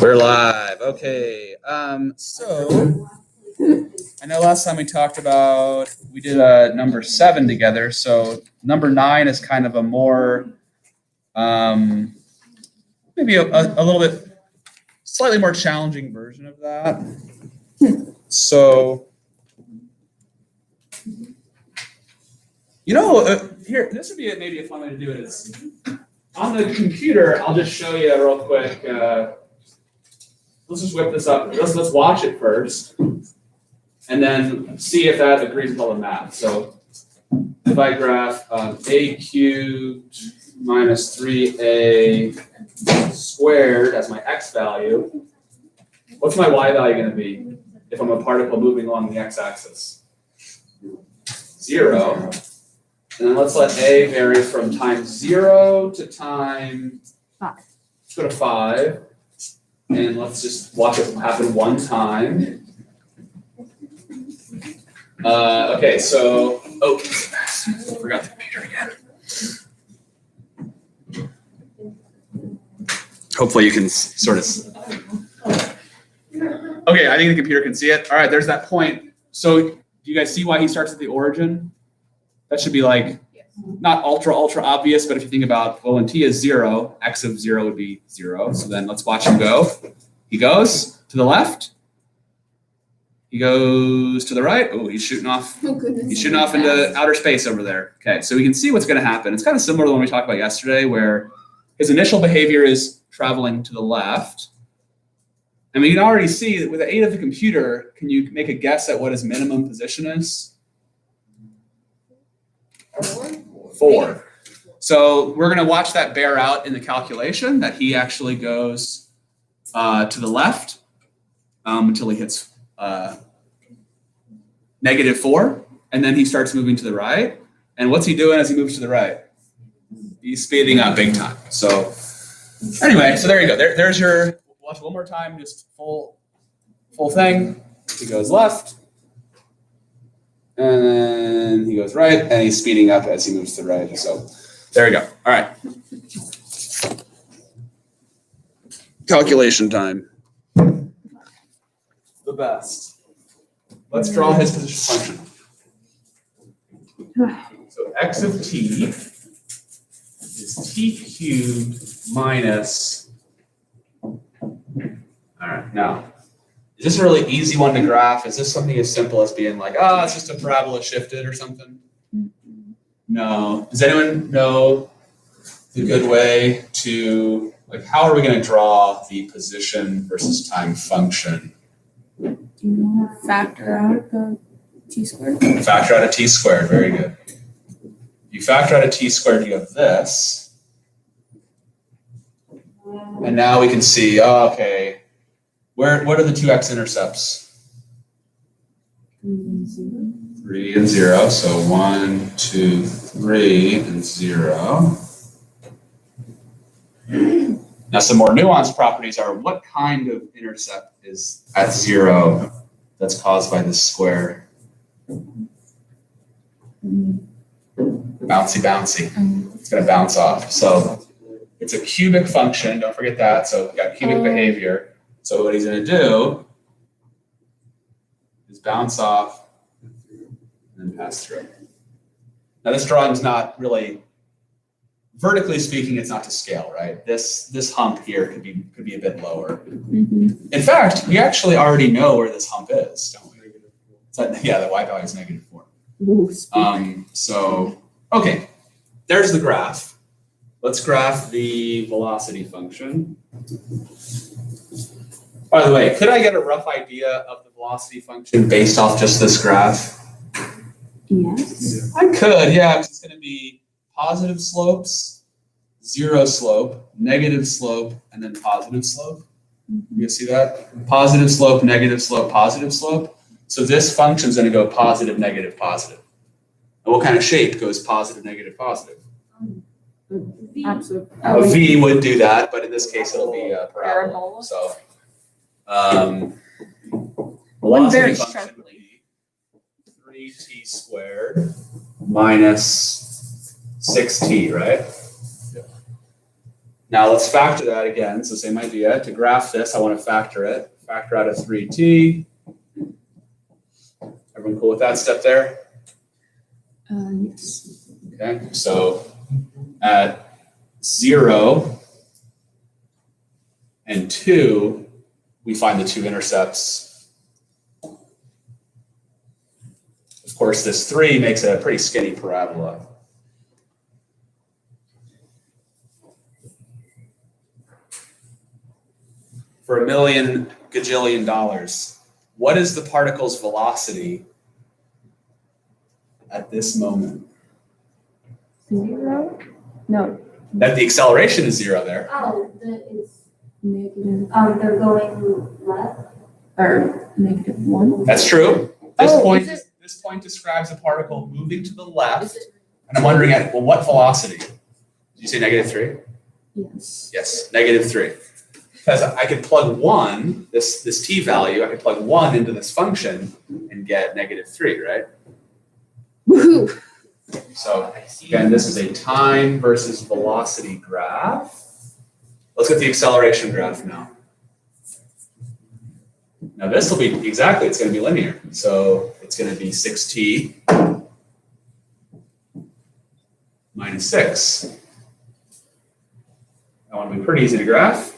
We're live. Okay. So I know last time we talked about we did number 7 together. So number 9 is kind of a more maybe a little bit slightly more challenging version of that. So here this would be maybe a fun way to do it is on the computer. I'll just show you real quick. Let's just whip this up. Let's watch it first, and then see if that agrees with all the math. So if I graph a cubed minus 3a squared as my x value, what's my y value going to be if I'm a particle moving along the x-axis? 0. And then let's let a vary from time 0 to time 5. Let's go to 5. And let's just watch it happen one time. Okay, so, forgot the computer again. Hopefully you can sort of, okay, I think the computer can see it. All right, there's that point. So do you guys see why he starts at the origin? That should be like, not ultra obvious, but if you think about, well, when t is 0, x of 0 would be 0. So then let's watch him go. He goes to the left. He goes to the right. Oh, he's shooting off. Oh, goodness. He's shooting off into outer space over there. Okay, so we can see what's going to happen. It's kind of similar to the one we talked about yesterday, where his initial behavior is traveling to the left. And we can already see that with the aid of the computer, can you make a guess at what his minimum position is? 4. So we're going to watch that bear out in the calculation that he actually goes to the left until he hits -4, and then he starts moving to the right. And what's he doing as he moves to the right? He's speeding up big time. So anyway, so there you go. There's your, watch one more time, just full thing. He goes left. And then he goes right, and he's speeding up as he moves to the right. So there you go. All right. Calculation time. The best. Let's draw his position function. So x of t is t cubed minus. All right, now. Is this a really easy one to graph? Is this something as simple as being like, it's just a parabola shifted or something? No. Does anyone know the good way to, like, how are we going to draw the position versus time function? Do you want to factor out the t squared? Factor out a t squared. Very good. You factor out a t squared, you have this. And now we can see, okay. What are the two x-intercepts? 3 and 0. So 1, 2, 3, and 0. Now some more nuanced properties are what kind of intercept is at 0 that's caused by this square? Bouncy. It's going to bounce off. So it's a cubic function. Don't forget that. So we've got cubic behavior. So what he's going to do is bounce off and then pass through. Now this drawing is not really, vertically speaking, it's not to scale, right? This hump here could be a bit lower. Mm-hmm. In fact, we actually already know where this hump is, don't we? Yeah, the y value is -4. Ooh, so, okay, there's the graph. Let's graph the velocity function. By the way, could I get a rough idea of the velocity function based off just this graph? yes. I could, yeah. It's going to be positive slopes, 0 slope, negative slope, and then positive slope. Mm-hmm. You see that? Positive slope, negative slope, positive slope. So this function is going to go positive, negative, positive. And what kind of shape goes positive, negative, positive? Absolutely. A V would do that, but in this case, it'll be a parabola. Parabola. So, One velocity very function sharp would be 3t squared minus 6t, right? Now let's factor that again. So same idea. To graph this, I want to factor it. Factor out a 3t. Everyone cool with that step there? Yes. Okay, so at 0 and 2, we find the two intercepts. Of course, this 3 makes it a pretty skinny parabola. For $1 million gajillion, what is the particle's velocity at this moment? 0? No, That the acceleration is 0 there. Oh, it's, negative, they're going left. or -1. That's true. Oh, is This point describes a particle moving to the left, Is it? and I'm wondering at what velocity? Did you say -3? Yes. Yes, -3. Because I could plug 1, this t value, I could plug 1 into this function and get -3, right? Woohoo! So again, this is a time versus velocity graph. Let's get the acceleration graph now. Now this will be exactly, it's going to be linear. So it's going to be 6t minus 6. That one will be pretty easy to graph.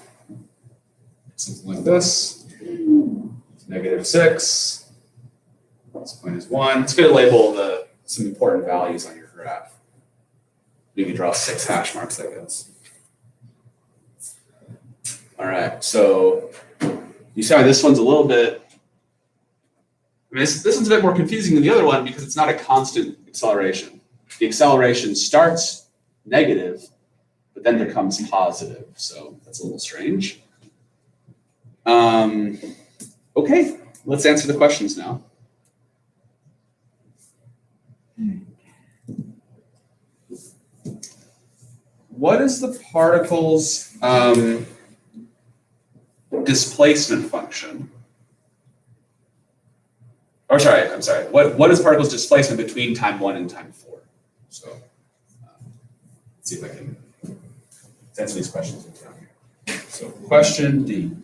Something like this. It's -6. This point is 1. It's going to label some important values on your graph. You can draw 6 hash marks, I guess. All right, so you see how this one's a little bit, I mean, this one's a bit more confusing than the other one because it's not a constant acceleration. The acceleration starts negative, but then becomes positive. So that's a little strange. Okay, let's answer the questions now. What is the particle's displacement function? Or sorry, I'm sorry. What is particle's displacement between time 1 and time 4? So let's see if I can answer these questions down here. So question D.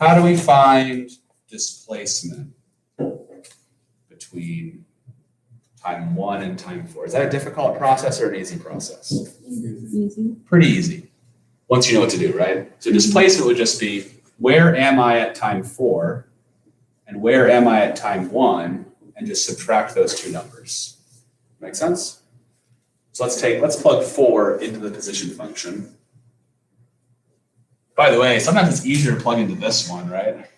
How do we find displacement between time 1 and time 4? Is that a difficult process or an easy process? Easy. Pretty easy. Once you know what to do, right? So displacement would just be, where am I at time 4 and where am I at time 1, and just subtract those two numbers. Make sense? So let's plug 4 into the position function. By the way, sometimes it's easier to plug into this one, right?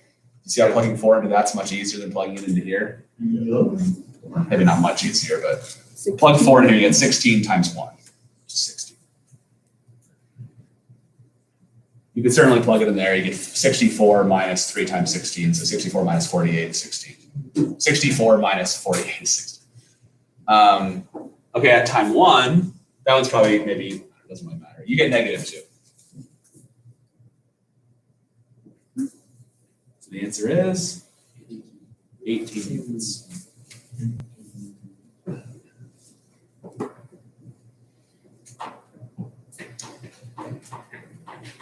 You see how plugging 4 into that's much easier than plugging it into here? Maybe not much easier, but plug 4 in here, you get 16 times 1, which is 16. You could certainly plug it in there. You get 64 minus 3 times 16, so 64 minus 48 is 16. 64 minus 48 is 16. Okay, at time 1, that one's probably maybe, it doesn't really matter. You get -2. So the answer is 18 units.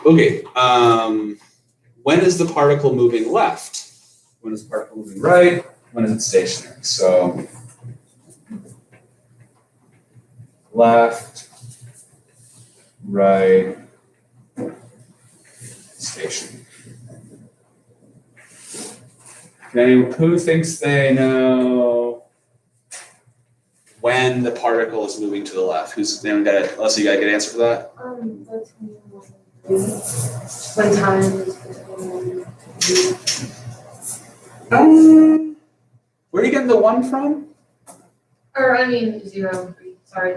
Okay, when is the particle moving left? When is the particle moving right? When is it stationary? So left, right, station. Who thinks they know when the particle is moving to the left? Who's anyone got it? Leslie, you got a good answer for that? That's when time is between. Where are you getting the 1 from? Or I mean 0. Sorry,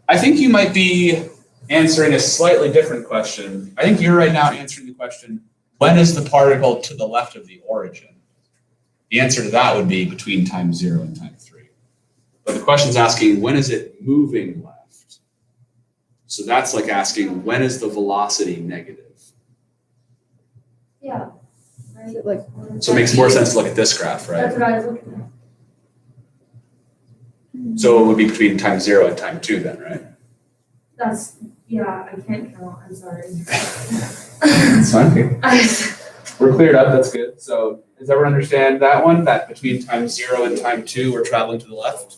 I think you might be answering a slightly different question. I think you're right now answering the question, when is the particle to the left of the origin? The answer to that would be between time 0 and time 3. But the question's asking, when is it moving left? So that's like asking, when is the velocity negative? Yeah. Right. Like, So it makes more sense to look at this graph, right? That's what I was looking at. So it would be between time 0 and time 2 then, right? Yeah, I can't count, I'm sorry. It's fine. We're cleared up, that's good. So does everyone understand that one? That between time 0 and time 2, we're traveling to the left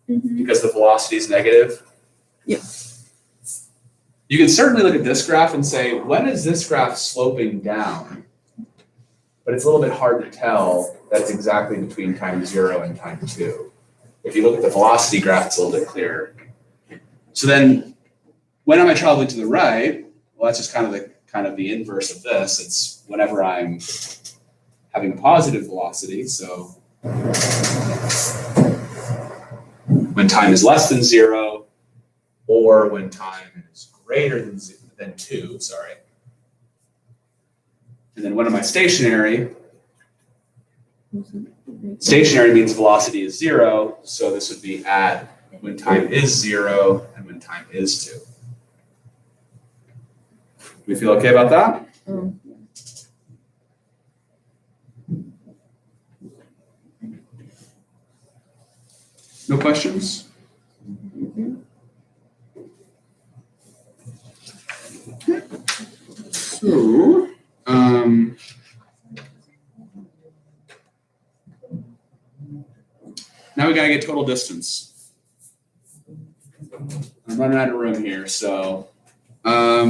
Mhm. because the velocity is negative? Yep. You can certainly look at this graph and say, when is this graph sloping down? But it's a little bit hard to tell that's exactly between time 0 and time 2. If you look at the velocity graph, it's a little bit clearer. So then, when am I traveling to the right? Well, that's just kind of the inverse of this. It's whenever I'm having a positive velocity. So when time is less than 0, or when time is greater than 2, sorry. And then when am I stationary? Stationary means velocity is 0, so this would be at when time is 0 and when time is 2. Do we feel okay about that? No questions? So, now we gotta get total distance. I'm running out of room here, so now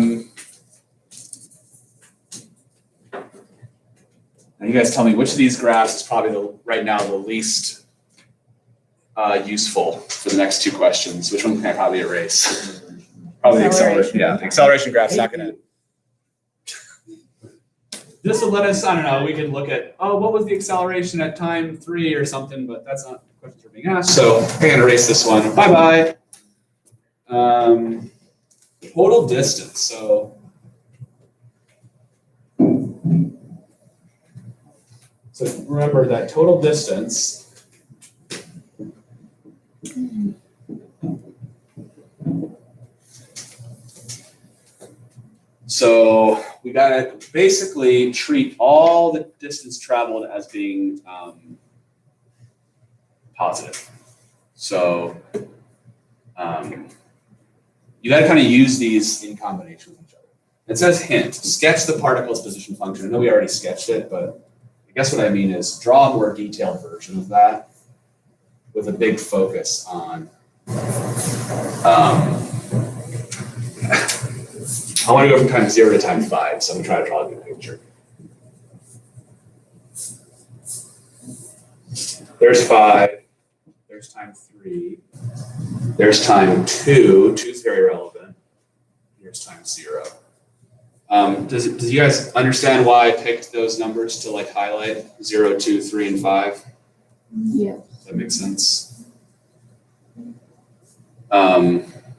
you guys tell me which of these graphs is probably right now the least useful for the next two questions. Which one can I probably erase? Probably the acceleration. Yeah, the acceleration graph's not gonna. This will let us, I don't know, we can look at, what was the acceleration at time 3 or something, but that's not the questions we're being asked. So I'm gonna erase this one. Bye-bye. Total distance. So remember that total distance so we gotta basically treat all the distance traveled as being positive. So you gotta kind of use these in combination with each other. It says hint, sketch the particle's position function. I know we already sketched it, but I guess what I mean is draw a more detailed version of that with a big focus on I want to go from time 0 to time 5, so I'm going to try to draw a good picture. There's 5, there's time 3, there's time 2, 2 is very relevant, here's time 0. Does you guys understand why I picked those numbers to like highlight 0, 2, 3, and 5? Yeah. Does that make sense?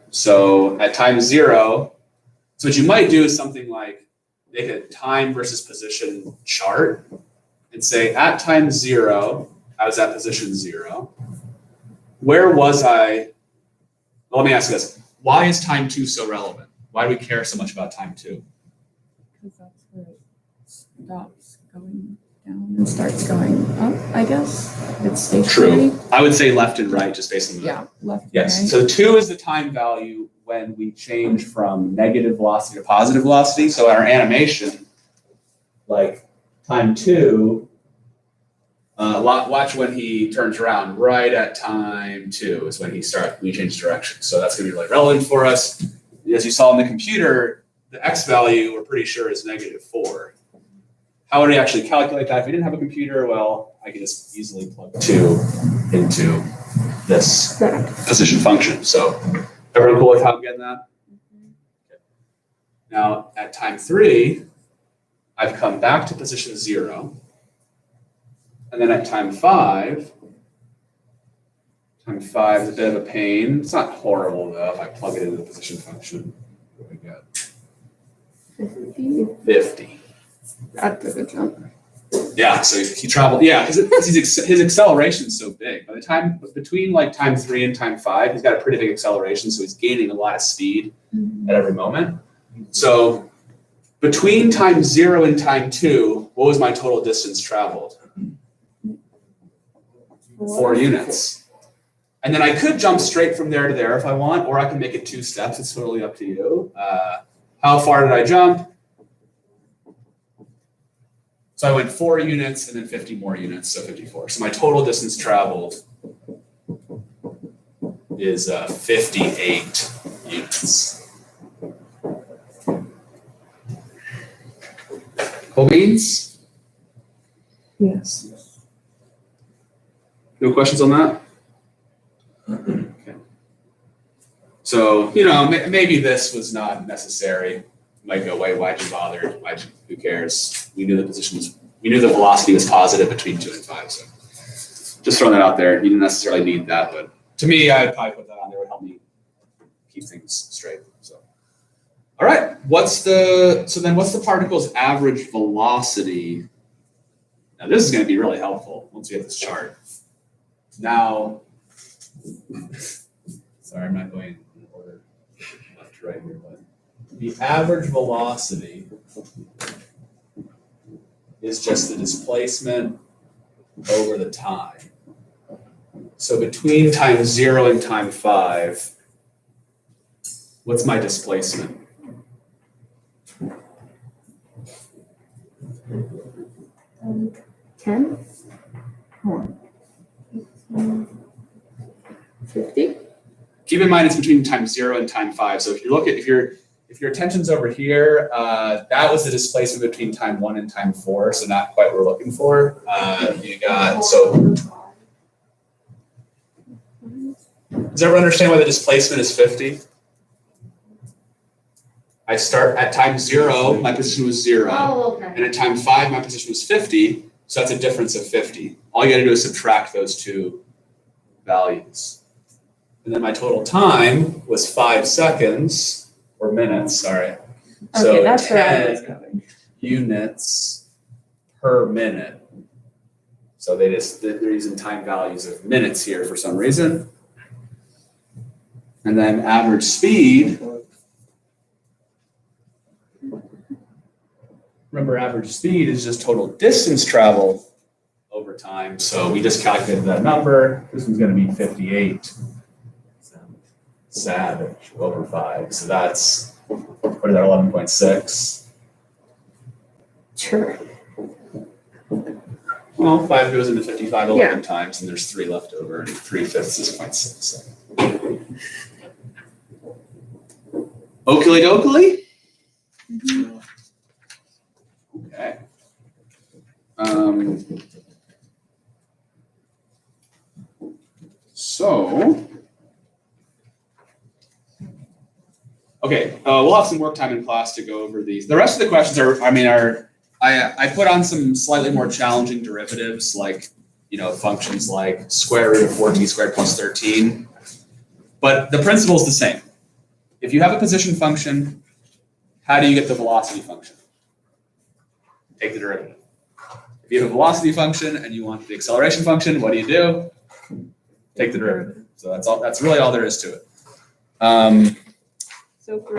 So at time 0, so what you might do is something like make a time versus position chart and say at time 0, I was at position 0. Where was I? Well, let me ask you this. Why is time 2 so relevant? Why do we care so much about time 2? Because that's where it stops going down and starts going up, I guess. It's stationary. True. I would say left and right just based on the Yeah, left and Yes. right. So 2 is the time value when we change from negative velocity to positive velocity. So our animation, like time 2, watch when he turns around. Right at time 2 is when we change direction. So that's going to be really relevant for us. As you saw in the computer, the x value we're pretty sure is -4. How would we actually calculate that? If we didn't have a computer, well, I could just easily plug 2 into this position function. So everyone cool with how I'm getting that? Okay. Now at time 3, I've come back to position 0. And then at time 5 is a bit of a pain. It's not horrible though if I plug it into the position function. What do we get? 50. That's a good jump. Yeah, so he traveled, yeah, because his acceleration is so big. By the time, between like time 3 and time 5, he's got a pretty big acceleration, so he's gaining a lot of speed at every moment. So between time 0 and time 2, what was my total distance traveled? 4 units. And then I could jump straight from there to there if I want, or I can make it 2 steps. It's totally up to you. How far did I jump? So I went 4 units and then 50 more units, so 54. So my total distance traveled is 58 units. Cool beans? Yes. No questions on that? Okay. So, maybe this was not necessary. Might go, why'd you bother? Who cares? We knew the velocity was positive between 2 and 5. So just throwing that out there. You didn't necessarily need that, but to me, I'd probably put that on there. It would help me keep things straight. So, all right. What's the particle's average velocity? Now this is going to be really helpful once we have this chart. Now, sorry, I'm not going in order left to right here, but the average velocity is just the displacement over the time. So between time 0 and time 5, what's my displacement? Um, 10? Hold on. 50? Keep in mind it's between time 0 and time 5. So if your attention's over here, that was the displacement between time 1 and time 4, so not quite what we're looking for. Does everyone understand why the displacement is 50? I start at time 0, my position was 0. Oh, okay. And at time 5, my position was 50, so that's a difference of 50. All you gotta do is subtract those 2 values. And then my total time was 5 seconds, or minutes, sorry. So Okay, that's where I was 10 going. units per minute. So they're using time values of minutes here for some reason. And then average speed. Remember, average speed is just total distance traveled over time. So we just calculated that number. This one's going to be 58 savage over 5. So that's, what is that, 11.6? Sure. Well, 5 goes into 55 11 Yeah. times, and there's 3 left over, and 3/5 is 0.6. So. Oakley dokley? Okay. We'll have some work time in class to go over these. The rest of the questions I put on some slightly more challenging derivatives, like, functions like square root of 4t squared plus 13. But the principle is the same. If you have a position function, how do you get the velocity function? Take the derivative. If you have a velocity function and you want the acceleration function, what do? Take the derivative. So that's really all there is to it. So for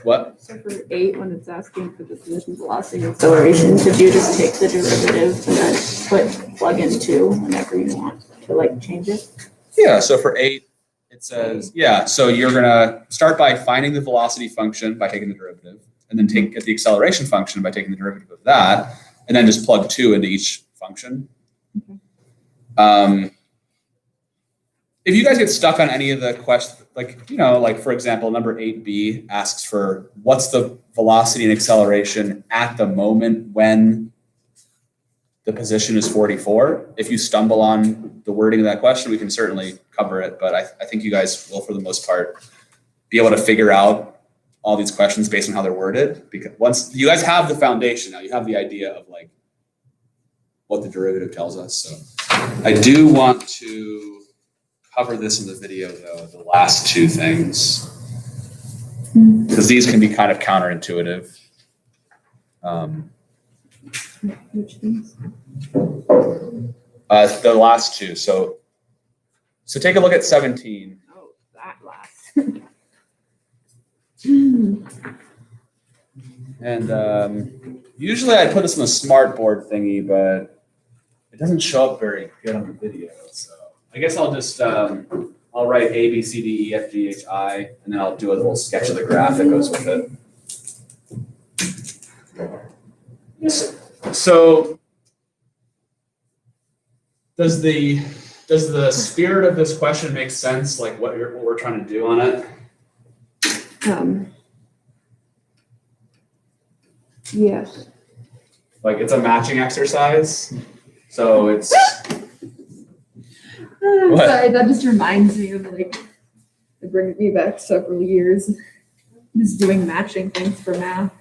What? So for 8, when it's asking for the position, velocity, and acceleration, could you just take the derivative and then plug in 2 whenever you want to change it? Yeah, so for 8, it says, so you're gonna start by finding the velocity function by taking the derivative, and then get the acceleration function by taking the derivative of that, and then just plug 2 into each function. Okay. If you guys get stuck on any of the questions, for example, number 8b asks for what's the velocity and acceleration at the moment when the position is 44. If you stumble on the wording of that question, we can certainly cover it, but I think you guys will, for the most part, be able to figure out all these questions based on how they're worded, because once you guys have the foundation, now you have the idea of what the derivative tells us. So I do want to cover this in the video, though, the last 2 things, because these can be kind of counterintuitive. Which things? The last 2. So take a look at 17. Oh, that last. And usually I put this in a smart board thingy, but it doesn't show up very good on the video. So I guess I'll just, I'll write A, B, C, D, E, F, G, H, I, and then I'll do a little sketch of the graph that goes with it. So does the spirit of this question make sense, like what we're trying to do on it? Yes. Like it's a matching exercise, so it's. What? Sorry, that just reminds me of like, it brings me back several years. Just doing matching things for math,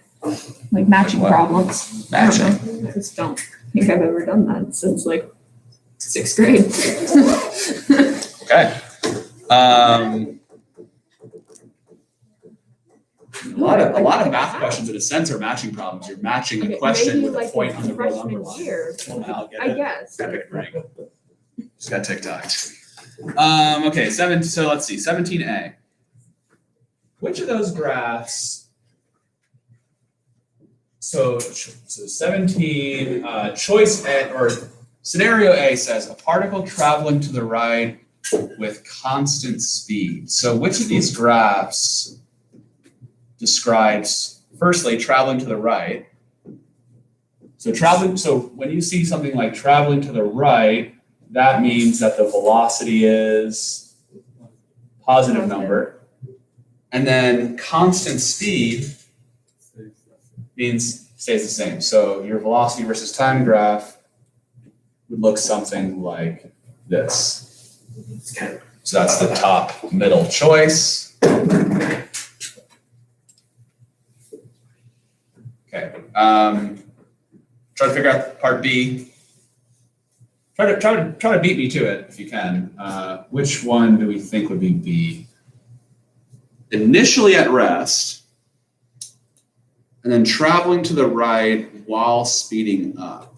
like matching What? problems. Matching. I don't know. I just don't think I've ever done that since like 6th grade. Okay. A lot of math questions in a sense are matching problems. You're matching a Okay, question maybe with a like point in on the real number freshman line. year, Well, now I'll get I it. guess. Epic brain. Just got TikTok. Okay, so let's see, 17A. Which of those graphs? So 17, choice A, or scenario A says a particle traveling to the right with constant speed. So which of these graphs describes, firstly, traveling to the right? So when you see something like traveling to the right, that means that the velocity is positive number. And then constant speed means stays the same. So your velocity versus time graph would look something like this. So that's the top middle choice. Okay. Try to figure out part B. Try to beat me to it if you can. Which one do we think would be B? Initially at rest, and then traveling to the right while speeding up.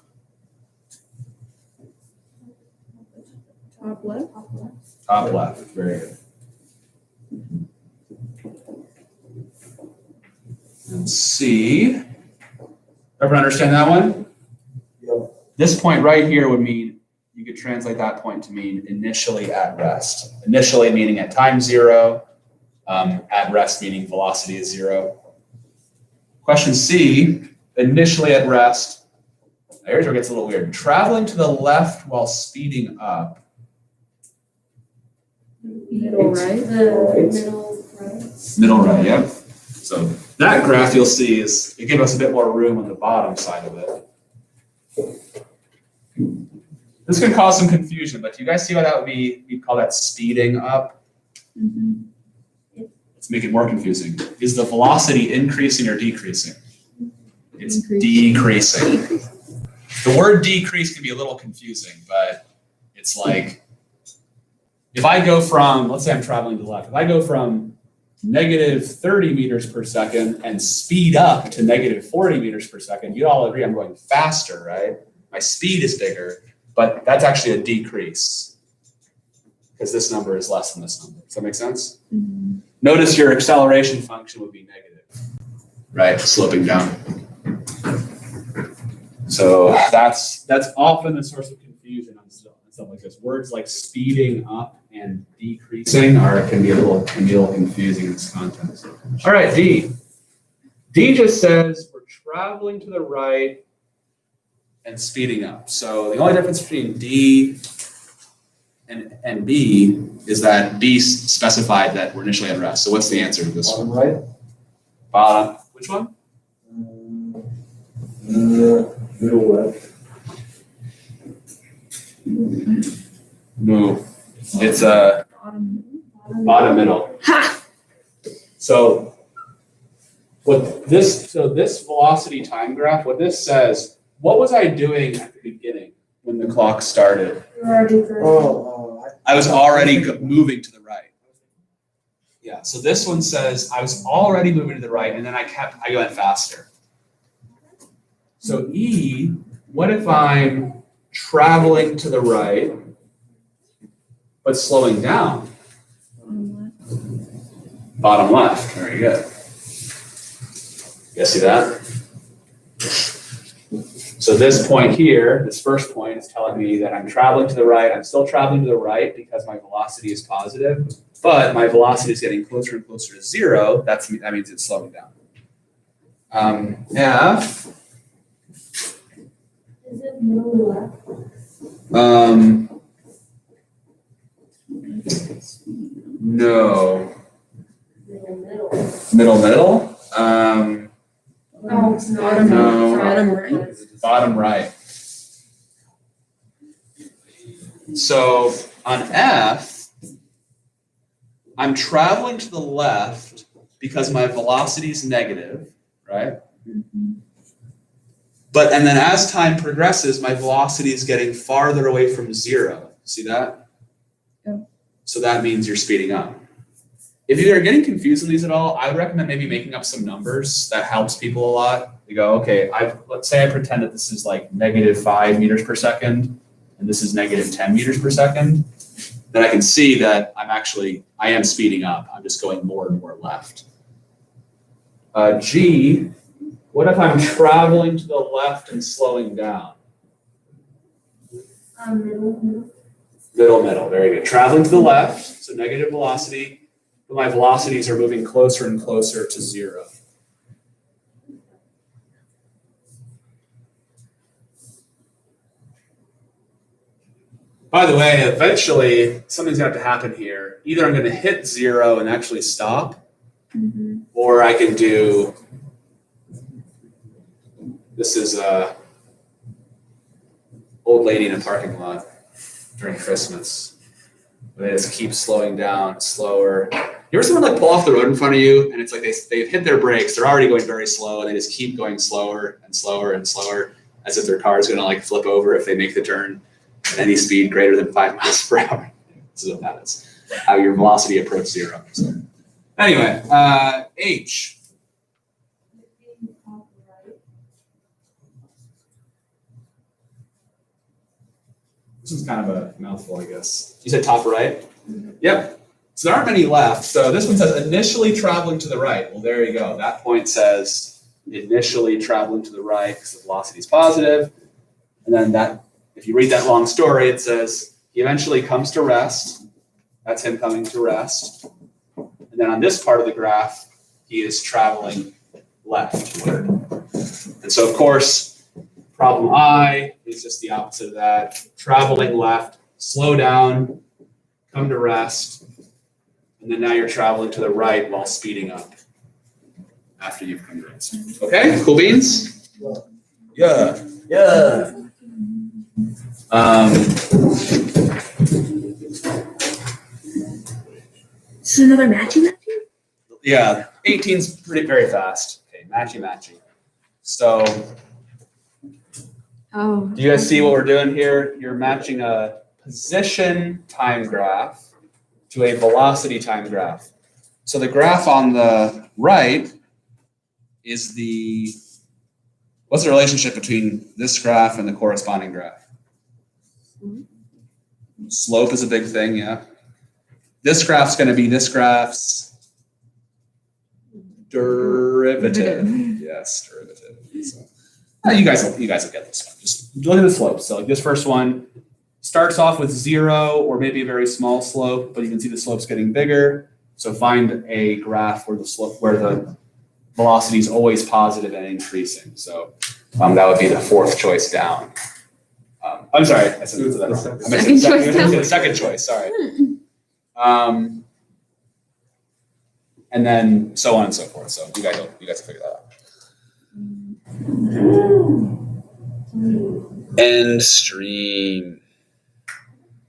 Top left. Top left, very good. And C, everyone understand that one? Yep. This point right here would mean, you could translate that point to mean initially at rest. Initially meaning at time 0, at rest meaning velocity is 0. Question C, initially at rest. Here's where it gets a little weird. Traveling to the left while speeding up. Middle right. Middle right. Middle right, yep. So that graph you'll see is, it gives us a bit more room on the bottom side of it. This can cause some confusion, but do you guys see what that would be? We'd call that speeding up. Mhm. Let's make it more confusing. Is the velocity increasing or decreasing? It's Increasing. decreasing. The word decrease can be a little confusing, but it's like, if I go from, let's say I'm traveling to the left, if I go from negative 30 meters per second and speed up to negative 40 meters per second, you'd all agree I'm going faster, right? My speed is bigger, but that's actually a decrease because this number is less than this number. Does that make sense? Mhm. Notice your acceleration function would be negative, right? Sloping down. So that's often a source of confusion on stuff like this. Words like speeding up and decreasing can be a little confusing in this context. All right, D. D just says we're traveling to the right and speeding up. So the only difference between D and B is that B specified that we're initially at rest. So what's the answer to this Bottom one? right? Bottom. Which one? Middle left. No. It's bottom middle. Ha! So this velocity time graph, what this says, what was I doing at the beginning when the clock started? You're already through. I was already moving to the right. Yeah, so this one says I was already moving to the right and then I went faster. So E, what if I'm traveling to the right, but slowing down? Bottom left, very good. You guys see that? So this point here, this first point is telling me that I'm traveling to the right. I'm still traveling to the right because my velocity is positive, but my velocity is getting closer and closer to zero. That means it's slowing down. F. Is it middle left? No. Middle. Middle. Oh, it's not. No. Bottom right. Bottom right. So on F, I'm traveling to the left because my velocity is negative, right? And then as time progresses, my velocity is getting farther away from zero. See that? Yeah. So that means you're speeding up. If you are getting confused on these at all, I would recommend maybe making up some numbers. That helps people a lot. You go, okay, let's say I pretend that this is like -5 meters per second, and this is -10 meters per second. Then I can see that I am speeding up. I'm just going more and more left. G, what if I'm traveling to the left and slowing down? Middle, very good. Traveling to the left, so negative velocity, but my velocities are moving closer and closer to zero. By the way, eventually something's gonna have to happen here. Either I'm gonna hit zero and actually stop, or I can do, this is a old lady in a parking lot during Christmas. They just keep slowing down, slower. You ever someone like pull off the road in front of you and it's like they've hit their brakes, they're already going very slow and they just keep going slower and slower and slower as if their car is gonna like flip over if they make the turn at any speed greater than 5 miles per hour. This is what that is. How your velocity approaches zero. So anyway, H. This is kind of a mouthful, I guess. You said top right? Yep. So there aren't many left. So this one says initially traveling to the right. Well, there you go. That point says initially traveling to the right because the velocity is positive. And then that, if you read that long story, it says he eventually comes to rest. That's him coming to rest. And then on this part of the graph, he is traveling leftward. And so, of course, problem I is just the opposite of that. Traveling left, slow down, come to rest, and then now you're traveling to the right while speeding up after you've come to rest. Okay, cool beans? Yeah. Yeah. This is another matchy. Yeah, 18's very fast. Okay, matchy. So, Oh. do you guys see what we're doing here? You're matching a position time graph to a velocity time graph. So the graph on the right is what's the relationship between this graph and the corresponding graph? Slope is a big thing, yeah. This graph's going to be this graph's derivative. Yes, derivative. So, you guys will get this one. Just look at the slopes. So like this first one starts off with 0 or maybe a very small slope, but you can see the slope's getting bigger. So find a graph where the velocity is always positive and increasing. So that would be the fourth choice down. I'm sorry, I said that wrong. I meant the second choice, sorry. And then so on and so forth. So you guys will figure that out. End stream.